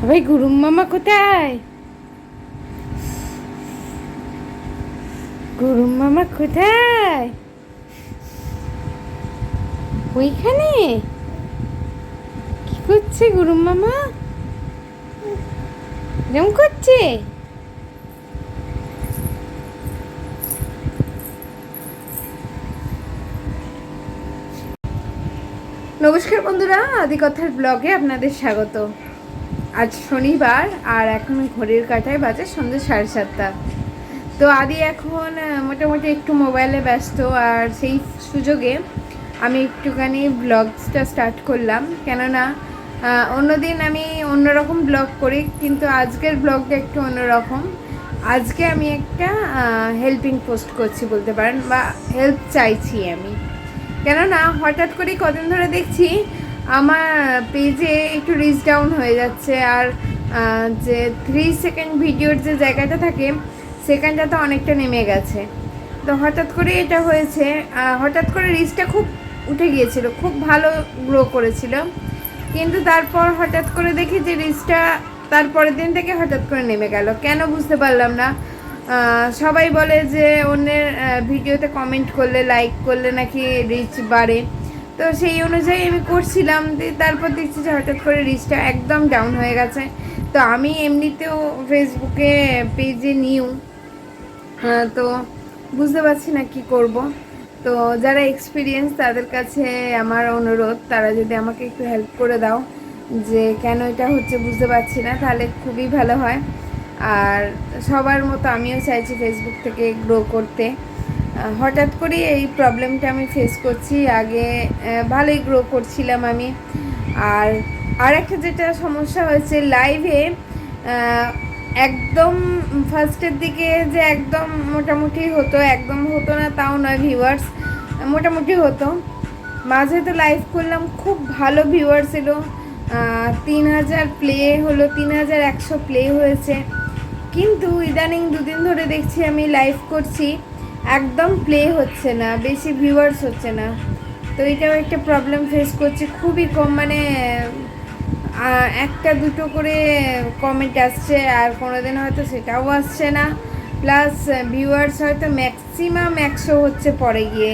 ভাই গুরুম মামা কোথায়? গুরুম মামা কোথায়? ওইখানে কি করছে গুরুম মামা? যেমন করছে। নমস্কার বন্ধুরা, আদিকথার ব্লগে আপনাদের স্বাগত। আজ শনিবার আর এখন ঘড়ির কাঁটায় বাজে সন্ধ্যে 7:30। তো আদি এখন মোটামুটি একটু মোবাইলে ব্যস্ত, আর সেই সুযোগে আমি একটুখানি ব্লগসটা স্টার্ট করলাম। কেননা অন্যদিন আমি অন্যরকম ব্লগ করি, কিন্তু আজকের ব্লগটা একটু অন্যরকম। আজকে আমি একটা হেল্পিং পোস্ট করছি বলতে পারেন, বা হেল্প চাইছি আমি। কেননা হঠাৎ করেই কদিন ধরে দেখছি আমার পেজে একটু রিচ ডাউন হয়ে যাচ্ছে, আর যে 3 সেকেন্ড ভিডিওর যে জায়গাটা থাকে সেখানটাতে অনেকটা নেমে গেছে। তো হঠাৎ করে এটা হয়েছে, হঠাৎ করে রিচটা খুব উঠে গিয়েছিল, খুব ভালো গ্রো করেছিল, কিন্তু তারপর হঠাৎ করে দেখি যে রিচটা তারপরের দিন থেকে হঠাৎ করে নেমে গেল। কেন বুঝতে পারলাম না। সবাই বলে যে অন্যের ভিডিওতে কমেন্ট করলে, লাইক করলে নাকি রিচ বাড়ে। তো সেই অনুযায়ী আমি করছিলাম, তারপর দেখছি যে হঠাৎ করে রিচটা একদম ডাউন হয়ে গেছে। তো আমি এমনিতেও ফেসবুকে পেজে নিউ, তো বুঝতে পারছি না কি করব। তো যারা এক্সপিরিয়েন্স তাদের কাছে আমার অনুরোধ, তারা যদি আমাকে একটু হেল্প করে দাও যে কেন এটা হচ্ছে বুঝতে পারছি না, তাহলে খুবই ভালো হয়। আর সবার মতো আমিও চাইছি ফেসবুক থেকে গ্রো করতে। হঠাৎ করে এই প্রবলেমটা আমি ফেস করছি। আগে ভালোই গ্রো করছিলাম আমি। আর আরেকটা যেটা সমস্যা হয়েছে, লাইভে একদম ফার্স্টের দিকে যে একদম মোটামুটি হতো, একদম হতো না তাও নয়, ভিউয়ার্স মোটামুটি হতো। মাঝে তো লাইভ করলাম, খুব ভালো ভিউয়ার্স এলো, 3000 প্লে হলো, 3100 প্লে হয়েছে। কিন্তু ইদানিং দুদিন ধরে দেখছি আমি লাইভ করছি, একদম প্লে হচ্ছে না, বেশি ভিউয়ার্স হচ্ছে না। তো এটাও একটা প্রবলেম ফেস করছি, খুবই কম, মানে একটা দুটো করে কমেন্ট আসছে, আর কোনো দিন হয়তো সেটাও আসছে না। প্লাস ভিউয়ার্স হয়তো ম্যাক্সিমাম 100 হচ্ছে পরে গিয়ে।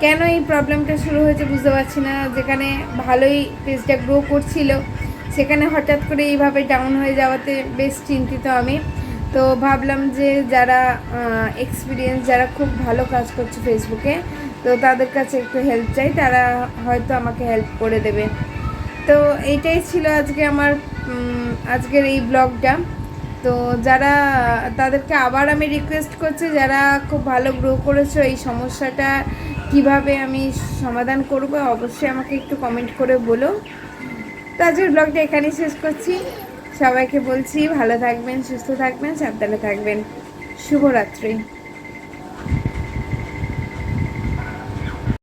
কেন এই প্রবলেমটা শুরু হয়েছে বুঝতে পারছি না। যেখানে ভালোই পেজটা গ্রো করছিল, সেখানে হঠাৎ করে এইভাবে ডাউন হয়ে যাওয়াতে বেশ চিন্তিত আমি। তো ভাবলাম যে যারা এক্সপিরিয়েন্স, যারা খুব ভালো কাজ করছে ফেসবুকে, তো তাদের কাছে একটু হেল্প চাই, তারা হয়তো আমাকে হেল্প করে দেবে। তো এইটাই ছিল আজকে আমার আজকের এই ব্লগটা। তো যারা, তাদেরকে আবার আমি রিকোয়েস্ট করছি, যারা খুব ভালো গ্রো করেছো, এই সমস্যাটা কিভাবে আমি সমাধান করব অবশ্যই আমাকে একটু কমেন্ট করে বলো। তো আজকের ব্লগটা এখানেই শেষ করছি। সবাইকে বলছি ভালো থাকবেন, সুস্থ থাকবেন, সাবধানে থাকবেন। শুভরাত্রি।